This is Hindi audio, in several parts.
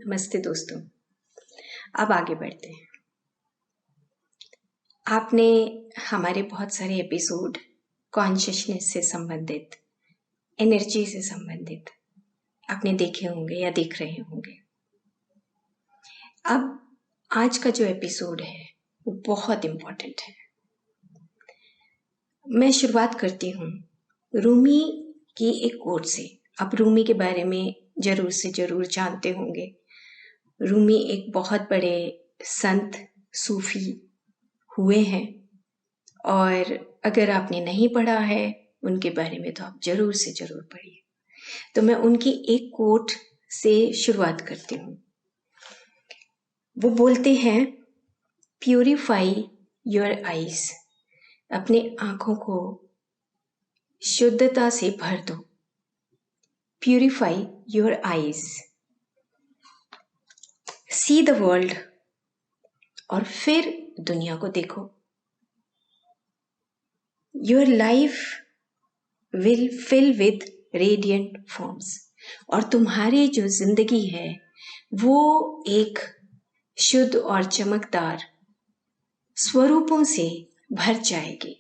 नमस्ते दोस्तों। अब आगे बढ़ते हैं। आपने हमारे बहुत सारे एपिसोड कॉन्शियसनेस से संबंधित, एनर्जी से संबंधित आपने देखे होंगे या देख रहे होंगे। अब आज का जो एपिसोड है वो बहुत इम्पोर्टेंट है। मैं शुरुआत करती हूँ रूमी की एक कोट से। आप रूमी के बारे में जरूर से जरूर जानते होंगे। रूमी एक बहुत बड़े संत सूफी हुए हैं और अगर आपने नहीं पढ़ा है उनके बारे में तो आप जरूर से जरूर पढ़िए। तो मैं उनकी एक कोट से शुरुआत करती हूँ। वो बोलते हैं, प्यूरिफाई योर आईज, अपने आंखों को शुद्धता से भर दो। Purify your eyes, see the world, और फिर दुनिया को देखो। Your life will fill with radiant forms, और तुम्हारी जो जिंदगी है वो एक शुद्ध और चमकदार स्वरूपों से भर जाएगी।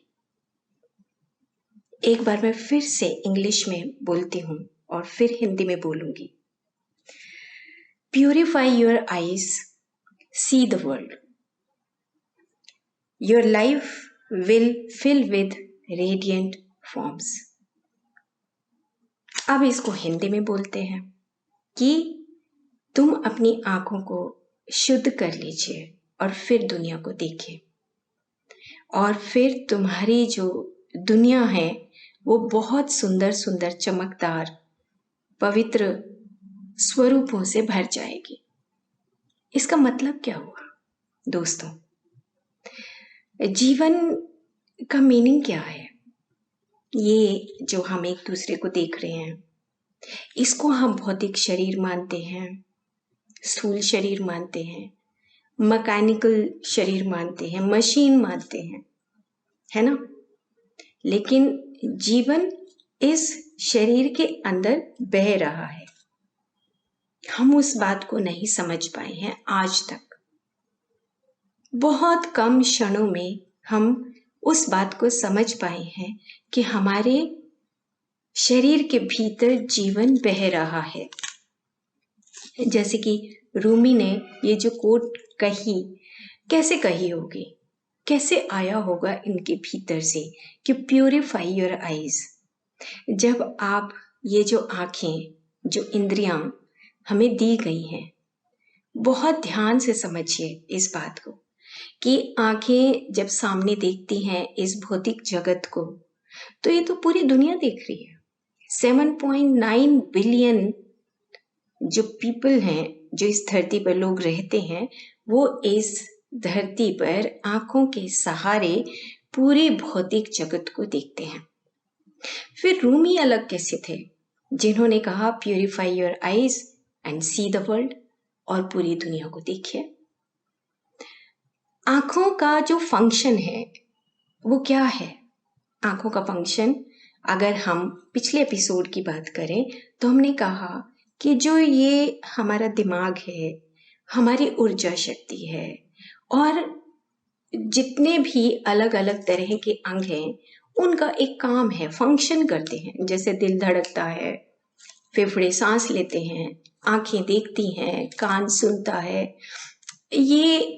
एक बार मैं फिर से इंग्लिश में बोलती हूँ और फिर हिंदी में बोलूंगी। Purify your eyes, see the world, your life will fill with radiant forms. अब इसको हिंदी में बोलते हैं कि तुम अपनी आंखों को शुद्ध कर लीजिए और फिर दुनिया को देखिए, और फिर तुम्हारी जो दुनिया है वो बहुत सुंदर सुंदर चमकदार पवित्र स्वरूपों से भर जाएगी। इसका मतलब क्या हुआ दोस्तों? जीवन का मीनिंग क्या है? ये जो हम एक दूसरे को देख रहे हैं, इसको हम भौतिक शरीर मानते हैं, स्थूल शरीर मानते हैं, मैकेनिकल शरीर मानते हैं, मशीन मानते हैं, है ना? लेकिन जीवन इस शरीर के अंदर बह रहा है। हम उस बात को नहीं समझ पाए हैं आज तक। बहुत कम क्षणों में हम उस बात को समझ पाए हैं कि हमारे शरीर के भीतर जीवन बह रहा है। जैसे कि रूमी ने ये जो कोट कही, कैसे कही होगी, कैसे आया होगा इनके भीतर से कि प्यूरिफाई योर आईज। जब आप ये जो आंखें, जो इंद्रियां हमें दी गई हैं, बहुत ध्यान से समझिए इस बात को कि आंखें जब सामने देखती हैं इस भौतिक जगत को, तो ये तो पूरी दुनिया देख रही है। 7.9 बिलियन जो पीपल हैं, जो इस धरती पर लोग रहते हैं, वो इस धरती पर आंखों के सहारे पूरी भौतिक जगत को देखते हैं। फिर रूमी अलग कैसे थे, जिन्होंने कहा purify your eyes and C the world, और पूरी दुनिया को देखिए। आंखों का जो फंक्शन है वो क्या है? आंखों का फंक्शन, अगर हम पिछले एपिसोड की बात करें तो हमने कहा कि जो ये हमारा दिमाग है, हमारी ऊर्जा शक्ति है, और जितने भी अलग अलग तरह के अंग हैं उनका एक काम है, फंक्शन करते हैं। जैसे दिल धड़कता है, फेफड़े सांस लेते हैं, आंखें देखती हैं, कान सुनता है। ये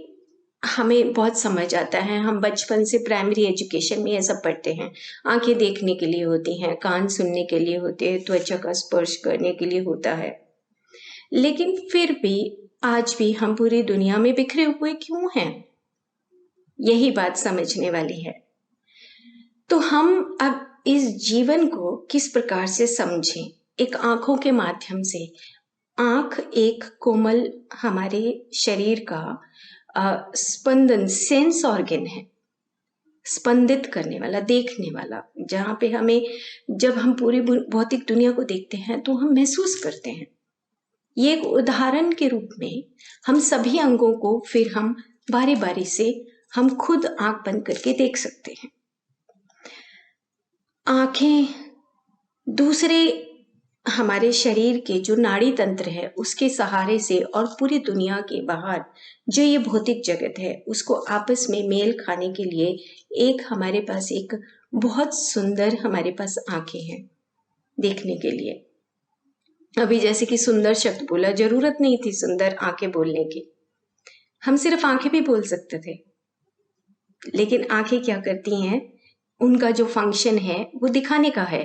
हमें बहुत समझ आता है, हम बचपन से प्राइमरी एजुकेशन में ये सब पढ़ते हैं। आंखें देखने के लिए होती हैं, कान सुनने के लिए होते हैं, त्वचा का स्पर्श करने के लिए होता है। लेकिन फिर भी आज भी हम पूरी दुनिया में बिखरे हुए क्यों हैं? यही बात समझने वाली है। तो हम अब इस जीवन को किस प्रकार से समझें? एक आंखों के माध्यम से। आंख एक कोमल हमारे शरीर का स्पंदन, सेंस ऑर्गन है, स्पंदित करने वाला, देखने वाला, जहां पे हमें, जब हम पूरी भौतिक दुनिया को देखते हैं तो हम महसूस करते हैं। ये एक उदाहरण के रूप में हम सभी अंगों को फिर हम बारी बारी से हम खुद आंख बंद करके देख सकते हैं। आंखें दूसरे हमारे शरीर के जो नाड़ी तंत्र है उसके सहारे से और पूरी दुनिया के बाहर जो ये भौतिक जगत है उसको आपस में मेल खाने के लिए एक हमारे पास एक बहुत सुंदर हमारे पास आंखें हैं देखने के लिए। अभी जैसे कि सुंदर शब्द बोला, जरूरत नहीं थी सुंदर आंखें बोलने की, हम सिर्फ आंखें भी बोल सकते थे। लेकिन आंखें क्या करती हैं, उनका जो फंक्शन है वो दिखाने का है।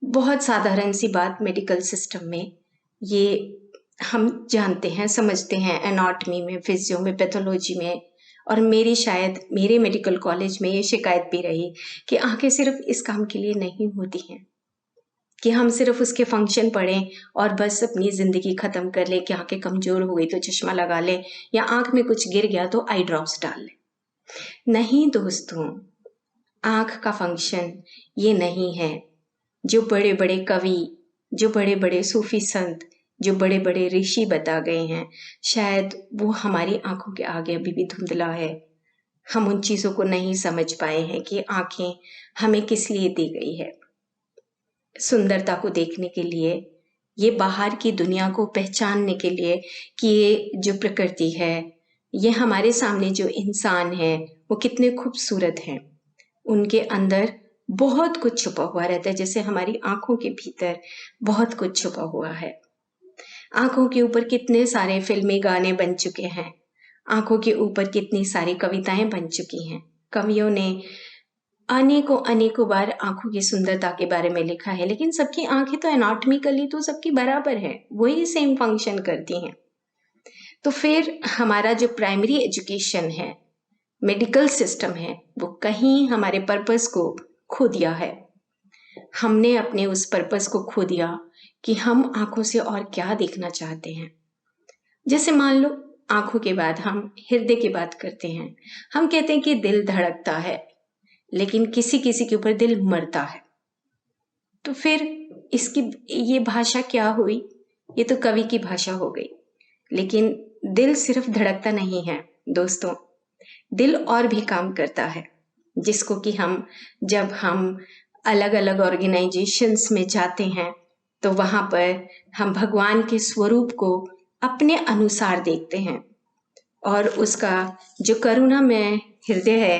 बहुत साधारण सी बात मेडिकल सिस्टम में ये हम जानते हैं, समझते हैं, एनाटॉमी में, फिजियो में, पैथोलॉजी में। और मेरे मेडिकल कॉलेज में ये शिकायत भी रही कि आंखें सिर्फ इस काम के लिए नहीं होती हैं कि हम सिर्फ उसके फंक्शन पढ़ें और बस अपनी ज़िंदगी ख़त्म कर लें कि आंखें कमज़ोर हो गई तो चश्मा लगा लें या आंख में कुछ गिर गया तो आई ड्रॉप्स डाल लें। नहीं दोस्तों, आंख का फंक्शन ये नहीं है। जो बड़े बड़े कवि, जो बड़े बड़े सूफी संत, जो बड़े बड़े ऋषि बता गए हैं, शायद वो हमारी आंखों के आगे अभी भी धुंधला है। हम उन चीज़ों को नहीं समझ पाए हैं कि आंखें हमें किस लिए दी गई है। सुंदरता को देखने के लिए, ये बाहर की दुनिया को पहचानने के लिए कि ये जो प्रकृति है, ये हमारे सामने जो इंसान है वो कितने खूबसूरत हैं। उनके अंदर बहुत कुछ छुपा हुआ रहता है, जैसे हमारी आंखों के भीतर बहुत कुछ छुपा हुआ है। आंखों के ऊपर कितने सारे फिल्मी गाने बन चुके हैं, आंखों के ऊपर कितनी सारी कविताएं बन चुकी हैं। कवियों ने अनेकों अनेकों बार आंखों की सुंदरता के बारे में लिखा है, लेकिन सबकी आंखें तो एनाटॉमिकली तो सबकी बराबर है, वही सेम फंक्शन करती हैं। तो फिर हमारा जो प्राइमरी एजुकेशन है, मेडिकल सिस्टम है, वो कहीं हमारे पर्पस को खो दिया है। हमने अपने उस पर्पस को खो दिया कि हम आंखों से और क्या देखना चाहते हैं। जैसे मान लो आंखों के बाद हम हृदय की बात करते हैं। हम कहते हैं कि दिल धड़कता है, लेकिन किसी किसी के ऊपर दिल मरता है। तो फिर इसकी ये भाषा क्या हुई? ये तो कवि की भाषा हो गई। लेकिन दिल सिर्फ धड़कता नहीं है दोस्तों, दिल और भी काम करता है, जिसको कि जब हम अलग अलग ऑर्गेनाइजेशंस में जाते हैं तो वहां पर हम भगवान के स्वरूप को अपने अनुसार देखते हैं और उसका जो करुणामय हृदय है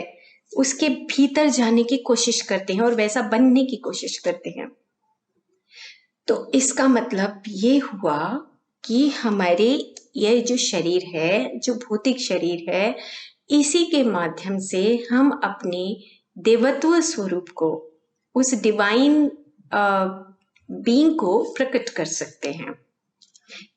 उसके भीतर जाने की कोशिश करते हैं और वैसा बनने की कोशिश करते हैं। तो इसका मतलब ये हुआ कि हमारे ये जो शरीर है, जो भौतिक शरीर है, इसी के माध्यम से हम अपने देवत्व स्वरूप को, उस डिवाइन बीइंग को प्रकट कर सकते हैं।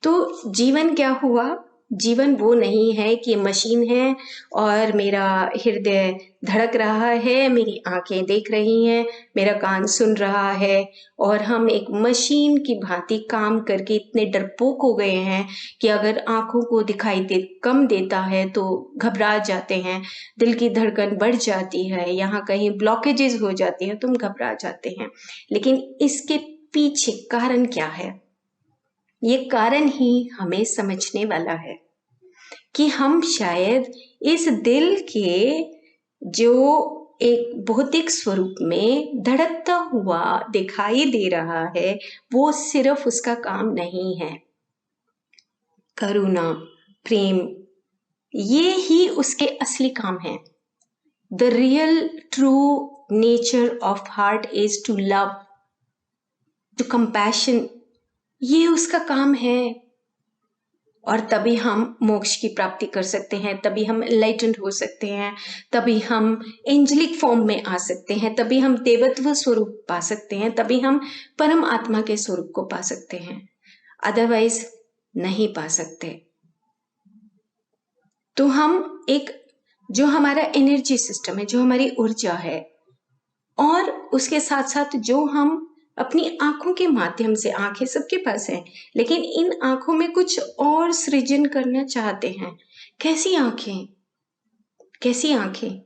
तो जीवन क्या हुआ? जीवन वो नहीं है कि मशीन है और मेरा हृदय धड़क रहा है, मेरी आंखें देख रही हैं, मेरा कान सुन रहा है और हम एक मशीन की भांति काम करके इतने डरपोक हो गए हैं कि अगर आंखों को दिखाई कम देता है तो घबरा जाते हैं, दिल की धड़कन बढ़ जाती है, यहाँ कहीं ब्लॉकेजेस हो जाती हैं तो हम घबरा जाते हैं। लेकिन इसके पीछे कारण क्या है? ये कारण ही हमें समझने वाला है कि हम शायद इस दिल के जो एक भौतिक स्वरूप में धड़कता हुआ दिखाई दे रहा है, वो सिर्फ उसका काम नहीं है। करुणा, प्रेम, ये ही उसके असली काम है। The real true nature of heart is to love, to compassion, ये उसका काम है। और तभी हम मोक्ष की प्राप्ति कर सकते हैं, तभी हम एनलाइटेंड हो सकते हैं, तभी हम एंजेलिक फॉर्म में आ सकते हैं, तभी हम देवत्व स्वरूप पा सकते हैं, तभी हम परम आत्मा के स्वरूप को पा सकते हैं। अदरवाइज नहीं पा सकते। तो हम एक जो हमारा एनर्जी सिस्टम है, जो हमारी ऊर्जा है, और उसके साथ साथ जो हम अपनी आंखों के माध्यम से, आंखें सबके पास हैं, लेकिन इन आंखों में कुछ और सृजन करना चाहते हैं। कैसी आंखें? कैसी आंखें?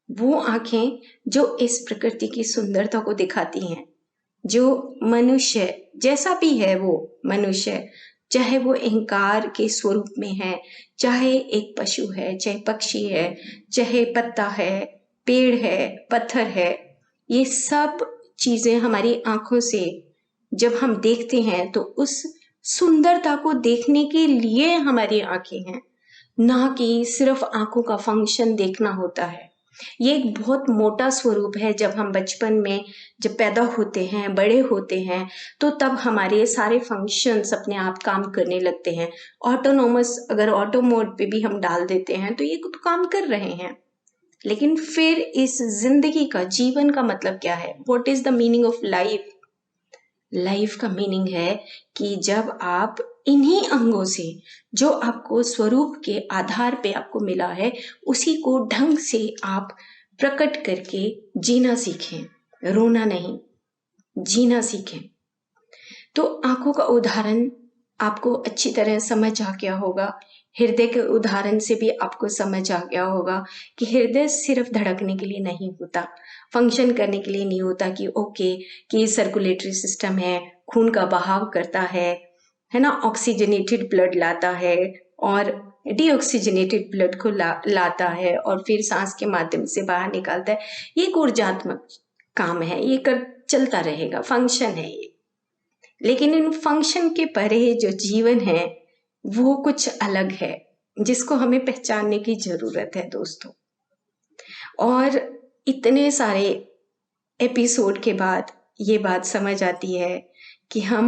वो आंखें जो इस प्रकृति की सुंदरता को दिखाती हैं, जो मनुष्य जैसा भी है, वो मनुष्य चाहे वो अहंकार के स्वरूप में है, चाहे एक पशु है, चाहे पक्षी है, चाहे पत्ता है, पेड़ है, पत्थर है, ये सब चीजें हमारी आंखों से जब हम देखते हैं तो उस सुंदरता को देखने के लिए हमारी आंखें हैं, ना कि सिर्फ आंखों का फंक्शन देखना होता है। ये एक बहुत मोटा स्वरूप है। जब हम बचपन में जब पैदा होते हैं, बड़े होते हैं, तो तब हमारे सारे फंक्शंस अपने आप काम करने लगते हैं। ऑटोनोमस अगर ऑटो मोड पे भी हम डाल देते हैं तो ये तो काम कर रहे हैं। लेकिन फिर इस जिंदगी का, जीवन का मतलब क्या है? What is the meaning of life? Life का मीनिंग है कि जब आप इन्हीं अंगों से, जो आपको स्वरूप के आधार पे आपको मिला है, उसी को ढंग से आप प्रकट करके जीना सीखें। रोना नहीं, जीना सीखें। तो आंखों का उदाहरण आपको अच्छी तरह समझ आ गया होगा। हृदय के उदाहरण से भी आपको समझ आ गया होगा कि हृदय सिर्फ धड़कने के लिए नहीं होता, फंक्शन करने के लिए नहीं होता कि ओके कि सर्कुलेटरी सिस्टम है, खून का बहाव करता है ना, ऑक्सीजनेटेड ब्लड लाता है और डीऑक्सीजनेटेड ब्लड को लाता है और फिर सांस के माध्यम से बाहर निकालता है। ये एक ऊर्जात्मक काम है, ये कर चलता रहेगा, फंक्शन है ये। लेकिन इन फंक्शन के परे जो जीवन है वो कुछ अलग है, जिसको हमें पहचानने की जरूरत है दोस्तों। और इतने सारे एपिसोड के बाद ये बात समझ आती है कि हम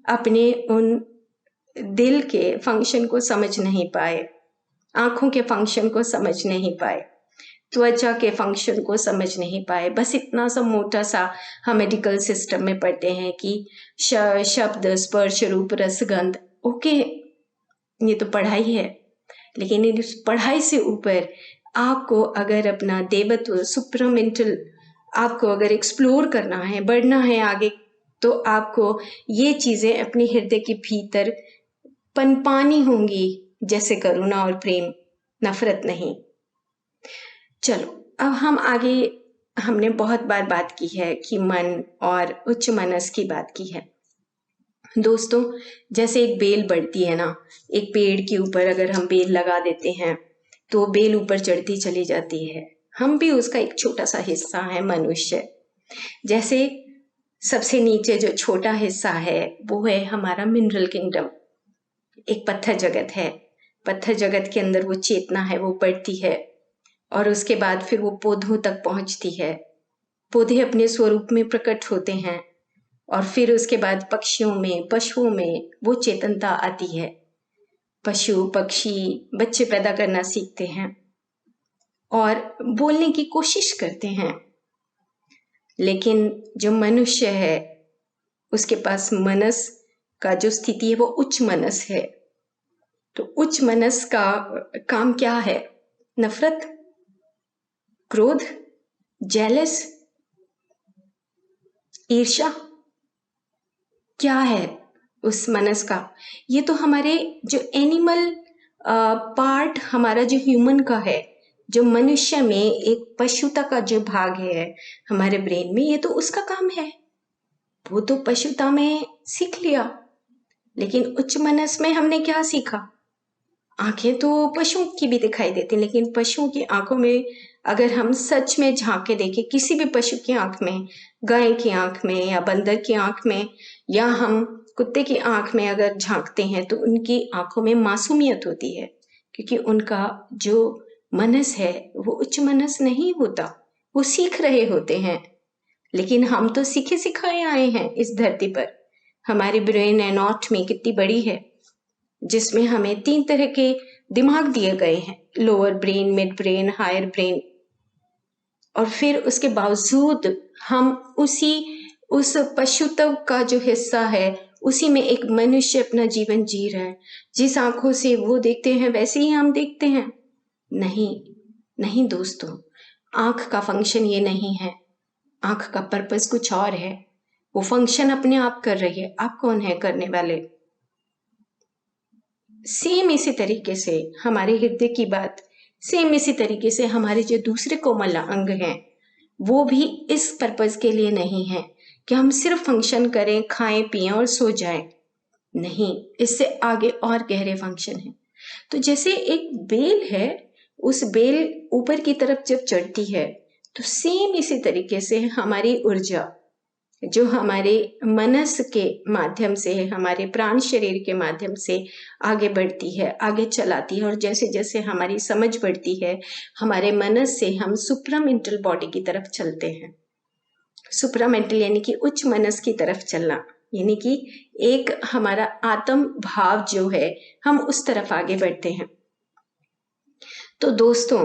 अपने उन दिल के फंक्शन को समझ नहीं पाए, आंखों के फंक्शन को समझ नहीं पाए, त्वचा के फंक्शन को समझ नहीं पाए। बस इतना सा मोटा सा हम मेडिकल सिस्टम में पढ़ते हैं कि शब्द, स्पर्श, रूप, रसगंध। ओके, ये तो पढ़ाई है, लेकिन इस पढ़ाई से ऊपर आपको अगर अपना देवत्व, सुप्रामेंटल, आपको अगर एक्सप्लोर करना है, बढ़ना है आगे, तो आपको ये चीजें अपने हृदय के भीतर पनपानी होंगी, जैसे करुणा और प्रेम, नफरत नहीं। चलो अब हम आगे, हमने बहुत बार बात की है कि मन और उच्च मनस की बात की है। दोस्तों, जैसे एक बेल बढ़ती है ना, एक पेड़ के ऊपर अगर हम बेल लगा देते हैं तो बेल ऊपर चढ़ती चली जाती है। हम भी उसका एक छोटा सा हिस्सा है, मनुष्य। जैसे सबसे नीचे जो छोटा हिस्सा है वो है हमारा मिनरल किंगडम, एक पत्थर जगत है। पत्थर जगत के अंदर वो चेतना है, वो बढ़ती है और उसके बाद फिर वो पौधों तक पहुंचती है। पौधे अपने स्वरूप में प्रकट होते हैं और फिर उसके बाद पक्षियों में, पशुओं में वो चेतनता आती है। पशु पक्षी बच्चे पैदा करना सीखते हैं और बोलने की कोशिश करते हैं। लेकिन जो मनुष्य है उसके पास मनस का जो स्थिति है वो उच्च मनस है। तो उच्च मनस का काम क्या है? नफरत, क्रोध, जेलस, ईर्ष्या, क्या है उस मनस का? ये तो हमारे जो एनिमल पार्ट, हमारा जो ह्यूमन का है, जो मनुष्य में एक पशुता का जो भाग है हमारे ब्रेन में, ये तो उसका काम है। वो तो पशुता में सीख लिया। लेकिन उच्च मनस में हमने क्या सीखा? आंखें तो पशुओं की भी दिखाई देती, लेकिन पशुओं की आंखों में अगर हम सच में झांक के देखें, किसी भी पशु की आंख में, गाय की आंख में या बंदर की आंख में या हम कुत्ते की आंख में अगर झांकते हैं तो उनकी आंखों में मासूमियत होती है, क्योंकि उनका जो मनस है वो उच्च मनस नहीं होता, वो सीख रहे होते हैं। लेकिन हम तो सीखे सिखाए आए हैं इस धरती पर। हमारी ब्रेन एनाटॉमी कितनी बड़ी है, जिसमें हमें 3 तरह के दिमाग दिए गए हैं, lower brain, mid brain, higher brain. और फिर उसके बावजूद हम उस पशुत्व का जो हिस्सा है उसी में एक मनुष्य अपना जीवन जी रहा है। जिस आंखों से वो देखते हैं वैसे ही हम देखते हैं? नहीं, नहीं दोस्तों, आंख का फंक्शन ये नहीं है। आंख का पर्पस कुछ और है। वो फंक्शन अपने आप कर रही है, आप कौन है करने वाले? सेम इसी तरीके से हमारे हृदय की बात, सेम इसी तरीके से हमारे जो दूसरे कोमल अंग हैं वो भी इस पर्पस के लिए नहीं है कि हम सिर्फ फंक्शन करें, खाएं पिएं और सो जाएं। नहीं, इससे आगे और गहरे फंक्शन है। तो जैसे एक बेल है, उस बेल ऊपर की तरफ जब चढ़ती है तो सेम इसी तरीके से हमारी ऊर्जा, जो हमारे मनस के माध्यम से, हमारे प्राण शरीर के माध्यम से आगे बढ़ती है, आगे चलाती है। और जैसे जैसे हमारी समझ बढ़ती है, हमारे मनस से हम सुप्रामेंटल बॉडी की तरफ चलते हैं। सुप्रामेंटल यानी कि उच्च मनस की तरफ चलना, यानी कि एक हमारा आत्म भाव जो है, हम उस तरफ आगे बढ़ते हैं। तो दोस्तों,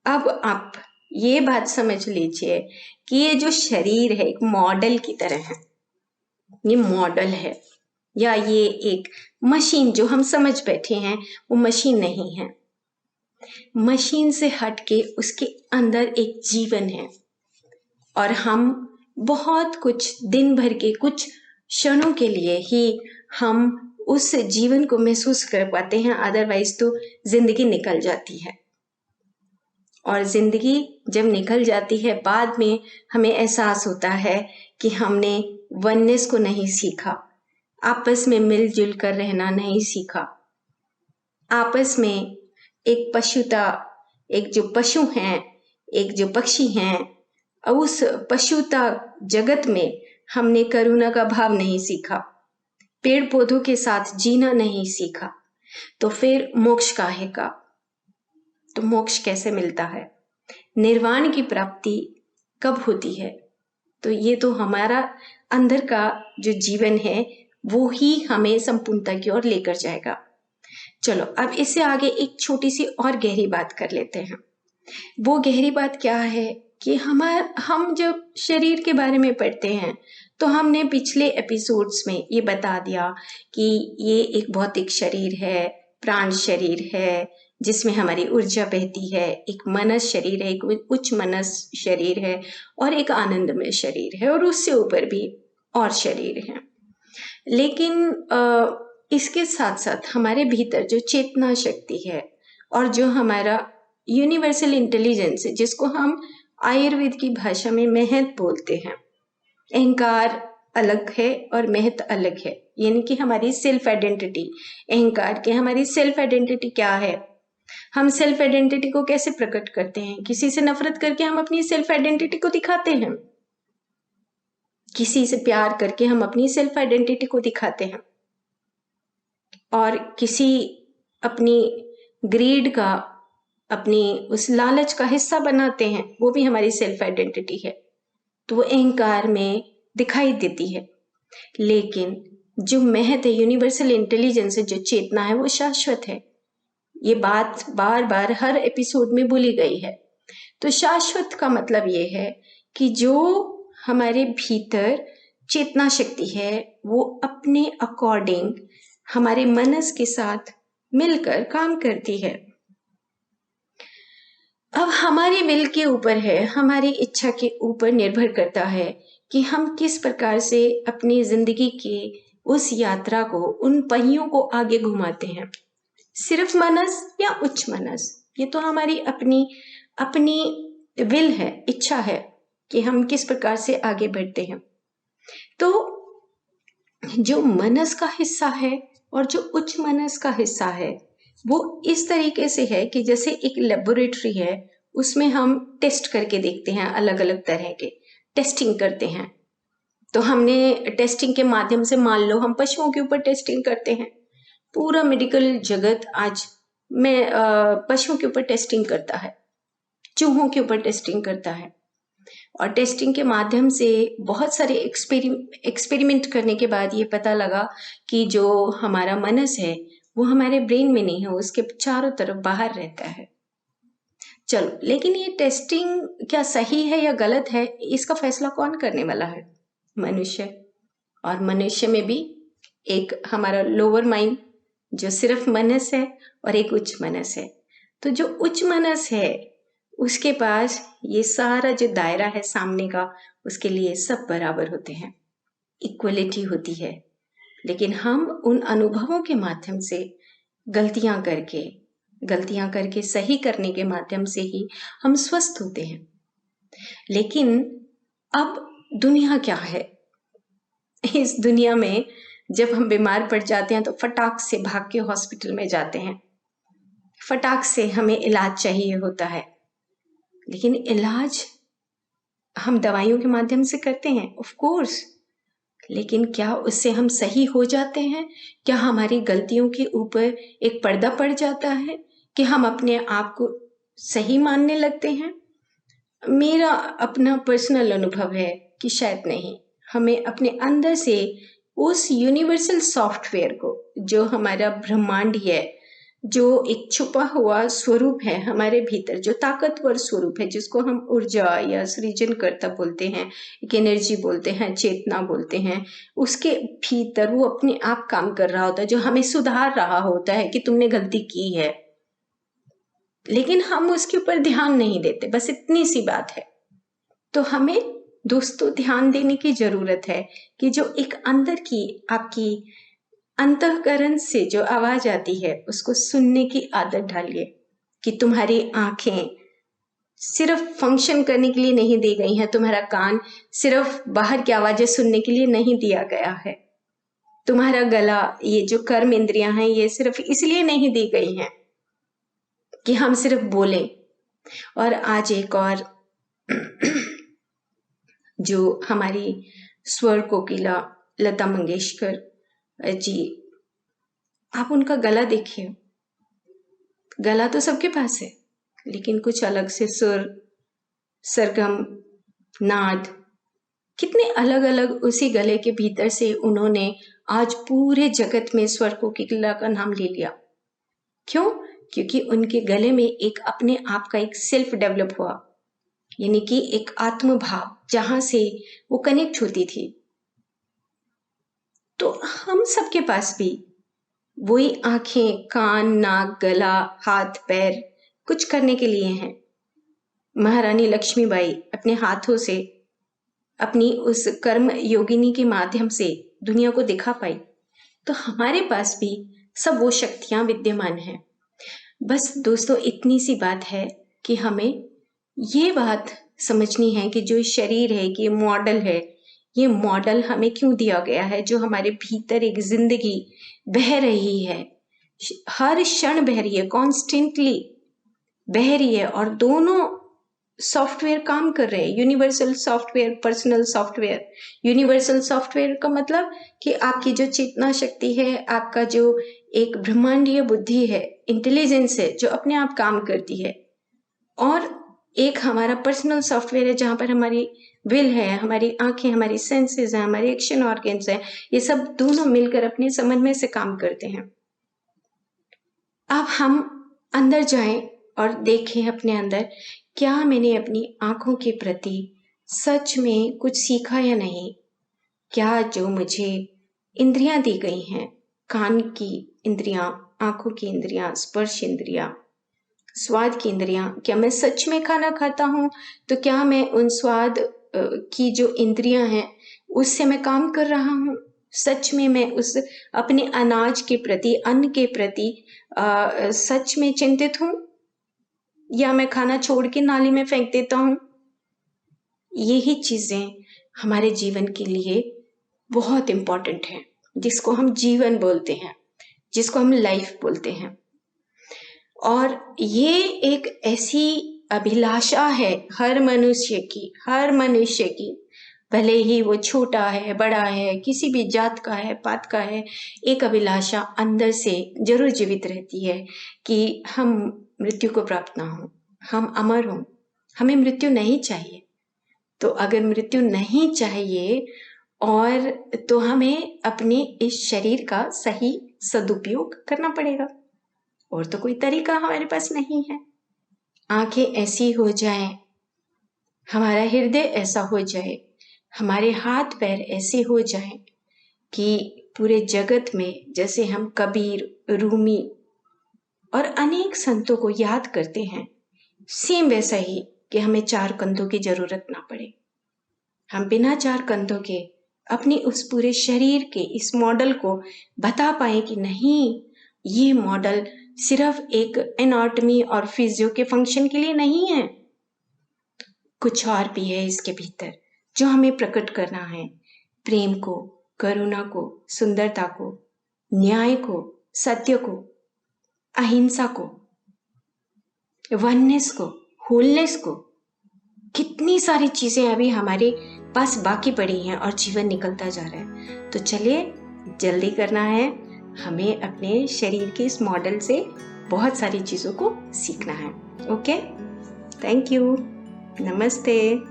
अब आप ये बात समझ लीजिए कि ये जो शरीर है एक मॉडल की तरह है। ये मॉडल है या ये एक मशीन जो हम समझ बैठे हैं, वो मशीन नहीं है। मशीन से हट के उसके अंदर एक जीवन है और हम बहुत कुछ दिन भर के कुछ क्षणों के लिए ही हम उस जीवन को महसूस कर पाते हैं, अदरवाइज तो जिंदगी निकल जाती है। और जिंदगी जब निकल जाती है, बाद में हमें एहसास होता है कि हमने वननेस को नहीं सीखा, आपस में मिलजुल कर रहना नहीं सीखा, आपस में एक पशुता, एक जो पशु हैं, एक जो पक्षी हैं, उस पशुता जगत में हमने करुणा का भाव नहीं सीखा, पेड़ पौधों के साथ जीना नहीं सीखा। तो फिर मोक्ष काहे का? तो मोक्ष कैसे मिलता है? निर्वाण की प्राप्ति कब होती है? तो ये तो हमारा अंदर का जो जीवन है वो ही हमें संपूर्णता की ओर लेकर जाएगा। चलो अब इससे आगे एक छोटी सी और गहरी बात कर लेते हैं। वो गहरी बात क्या है कि हम जब शरीर के बारे में पढ़ते हैं तो हमने पिछले एपिसोड्स में ये बता दिया कि ये एक भौतिक शरीर है, प्राण शरीर है जिसमें हमारी ऊर्जा बहती है, एक मनस शरीर है, एक उच्च मनस शरीर है और एक आनंदमय शरीर है और उससे ऊपर भी और शरीर हैं। लेकिन इसके साथ साथ हमारे भीतर जो चेतना शक्ति है और जो हमारा यूनिवर्सल इंटेलिजेंस है, जिसको हम आयुर्वेद की भाषा में महत बोलते हैं, अहंकार अलग है और महत अलग है, यानी कि हमारी सेल्फ आइडेंटिटी। अहंकार के हमारी सेल्फ आइडेंटिटी क्या है? हम सेल्फ आइडेंटिटी को कैसे प्रकट करते हैं? किसी से नफरत करके हम अपनी सेल्फ आइडेंटिटी को दिखाते हैं, किसी से प्यार करके हम अपनी सेल्फ आइडेंटिटी को दिखाते हैं, और किसी अपनी ग्रीड का, अपनी उस लालच का हिस्सा बनाते हैं, वो भी हमारी सेल्फ आइडेंटिटी है। तो वो अहंकार में दिखाई देती है। लेकिन जो महत है, यूनिवर्सल इंटेलिजेंस है, जो चेतना है, वो शाश्वत है। ये बात बार बार हर एपिसोड में बोली गई है। तो शाश्वत का मतलब ये है कि जो हमारे भीतर चेतना शक्ति है वो अपने अकॉर्डिंग हमारे मनस के साथ मिलकर काम करती है। अब हमारे विल के ऊपर है, हमारी इच्छा के ऊपर निर्भर करता है कि हम किस प्रकार से अपनी जिंदगी के उस यात्रा को, उन पहियों को आगे घुमाते हैं। सिर्फ मनस या उच्च मनस, ये तो हमारी अपनी अपनी विल है, इच्छा है कि हम किस प्रकार से आगे बढ़ते हैं। तो जो मनस का हिस्सा है और जो उच्च मनस का हिस्सा है वो इस तरीके से है कि जैसे एक लेबोरेटरी है, उसमें हम टेस्ट करके देखते हैं, अलग अलग तरह के टेस्टिंग करते हैं। तो हमने टेस्टिंग के माध्यम से, मान लो हम पशुओं के ऊपर टेस्टिंग करते हैं, पूरा मेडिकल जगत आज में पशुओं के ऊपर टेस्टिंग करता है, चूहों के ऊपर टेस्टिंग करता है। और टेस्टिंग के माध्यम से बहुत सारे एक्सपेरिमेंट करने के बाद ये पता लगा कि जो हमारा मनस है वो हमारे ब्रेन में नहीं है, उसके चारों तरफ बाहर रहता है। चलो, लेकिन ये टेस्टिंग क्या सही है या गलत है, इसका फैसला कौन करने वाला है? मनुष्य। और मनुष्य में भी एक हमारा लोअर माइंड जो सिर्फ मनस है और एक उच्च मनस है। तो जो उच्च मनस है उसके पास ये सारा जो दायरा है सामने का, उसके लिए सब बराबर होते हैं, इक्वलिटी होती है। लेकिन हम उन अनुभवों के माध्यम से गलतियां करके सही करने के माध्यम से ही हम स्वस्थ होते हैं। लेकिन अब दुनिया क्या है? इस दुनिया में जब हम बीमार पड़ जाते हैं तो फटाक से भाग के हॉस्पिटल में जाते हैं, फटाक से हमें इलाज चाहिए होता है। लेकिन इलाज हम दवाइयों के माध्यम से करते हैं, ऑफ कोर्स, लेकिन क्या उससे हम सही हो जाते हैं? क्या हमारी गलतियों के ऊपर एक पर्दा पड़ जाता है कि हम अपने आप को सही मानने लगते हैं? मेरा अपना पर्सनल अनुभव है कि शायद नहीं। हमें अपने अंदर से उस यूनिवर्सल सॉफ्टवेयर को, जो हमारा ब्रह्मांड है, जो एक छुपा हुआ स्वरूप है हमारे भीतर, जो ताकतवर स्वरूप है, जिसको हम ऊर्जा या सृजनकर्ता बोलते हैं, एक एनर्जी बोलते हैं, चेतना बोलते हैं, उसके भीतर वो अपने आप काम कर रहा होता है, जो हमें सुधार रहा होता है कि तुमने गलती की है, लेकिन हम उसके ऊपर ध्यान नहीं देते। बस इतनी सी बात है। तो हमें दोस्तों ध्यान देने की जरूरत है कि जो एक अंदर की आपकी अंतःकरण से जो आवाज आती है उसको सुनने की आदत डालिए कि तुम्हारी आंखें सिर्फ फंक्शन करने के लिए नहीं दी गई हैं, तुम्हारा कान सिर्फ बाहर की आवाजें सुनने के लिए नहीं दिया गया है, तुम्हारा गला, ये जो कर्म इंद्रियां हैं, ये सिर्फ इसलिए नहीं दी गई हैं कि हम सिर्फ बोलें। और आज एक और जो हमारी स्वर कोकिला लता मंगेशकर जी, आप उनका गला देखिए। गला तो सबके पास है, लेकिन कुछ अलग से सुर, सरगम, नाद, कितने अलग अलग उसी गले के भीतर से उन्होंने आज पूरे जगत में स्वर कोकिला का नाम ले लिया। क्यों? क्योंकि उनके गले में एक अपने आप का एक सेल्फ डेवलप हुआ, यानी कि एक आत्म भाव, जहां से वो कनेक्ट होती थी। तो हम सबके पास भी वही आंखें, कान, नाक, गला, हाथ, पैर कुछ करने के लिए हैं। महारानी लक्ष्मीबाई अपने हाथों से अपनी उस कर्म योगिनी के माध्यम से दुनिया को दिखा पाई। तो हमारे पास भी सब वो शक्तियां विद्यमान हैं। बस दोस्तों इतनी सी बात है कि हमें ये बात समझनी है कि जो शरीर है, कि मॉडल है, ये मॉडल हमें क्यों दिया गया है, जो हमारे भीतर एक जिंदगी बह रही है, हर क्षण बह रही है, कॉन्स्टेंटली बह रही है, और दोनों सॉफ्टवेयर काम कर रहे हैं। Universal software, personal software. Universal software का मतलब कि आपकी जो चेतना शक्ति है, आपका जो एक ब्रह्मांडीय बुद्धि है, इंटेलिजेंस है, जो अपने आप काम करती है, और एक हमारा पर्सनल सॉफ्टवेयर है जहां पर हमारी विल है, हमारी आंखें, हमारी सेंसेस हैं, हमारे एक्शन ऑर्गन्स हैं, ये सब दोनों मिलकर अपने समन्वय से काम करते हैं। अब हम अंदर जाएं और देखें अपने अंदर, क्या मैंने अपनी आंखों के प्रति सच में कुछ सीखा या नहीं? क्या जो मुझे इंद्रियां दी गई हैं, कान की इंद्रियां, आंखों की इंद्रियां, स्पर्श इंद्रियां, स्वाद की इंद्रियां, क्या मैं सच में खाना खाता हूं? तो क्या मैं उन स्वाद की जो इंद्रियां हैं उससे मैं काम कर रहा हूं? सच में मैं उस अपने अनाज के प्रति, अन्न के प्रति सच में चिंतित हूं, या मैं खाना छोड़ के नाली में फेंक देता हूं? यही चीजें हमारे जीवन के लिए बहुत इंपॉर्टेंट है, जिसको हम जीवन बोलते हैं, जिसको हम लाइफ बोलते हैं। और ये एक ऐसी अभिलाषा है हर मनुष्य की, भले ही वो छोटा है, बड़ा है, किसी भी जात का है, पात का है, एक अभिलाषा अंदर से जरूर जीवित रहती है कि हम मृत्यु को प्राप्त ना हो, हम अमर हों, हमें मृत्यु नहीं चाहिए। तो अगर मृत्यु नहीं चाहिए, और तो हमें अपने इस शरीर का सही सदुपयोग करना पड़ेगा, और तो कोई तरीका हमारे पास नहीं है। आंखें ऐसी हो जाएं, हमारा हृदय ऐसा हो जाए, हमारे हाथ पैर ऐसे हो जाएं कि पूरे जगत में जैसे हम कबीर, रूमी और अनेक संतों को याद करते हैं, सेम वैसा ही कि हमें चार कंधों की जरूरत ना पड़े। हम बिना चार कंधों के अपनी उस पूरे शरीर के इस मॉडल को बता पाए कि नहीं, ये मॉडल सिर्फ एक एनाटॉमी और फिजियो के फंक्शन के लिए नहीं है, कुछ और भी है इसके भीतर जो हमें प्रकट करना है। प्रेम को, करुणा को, सुंदरता को, न्याय को, सत्य को, अहिंसा को, वननेस को, होलनेस को, कितनी सारी चीज़ें अभी हमारे पास बाकी पड़ी हैं और जीवन निकलता जा रहा है। तो चलिए जल्दी करना है, हमें अपने शरीर के इस मॉडल से बहुत सारी चीज़ों को सीखना है। ओके, थैंक यू, नमस्ते।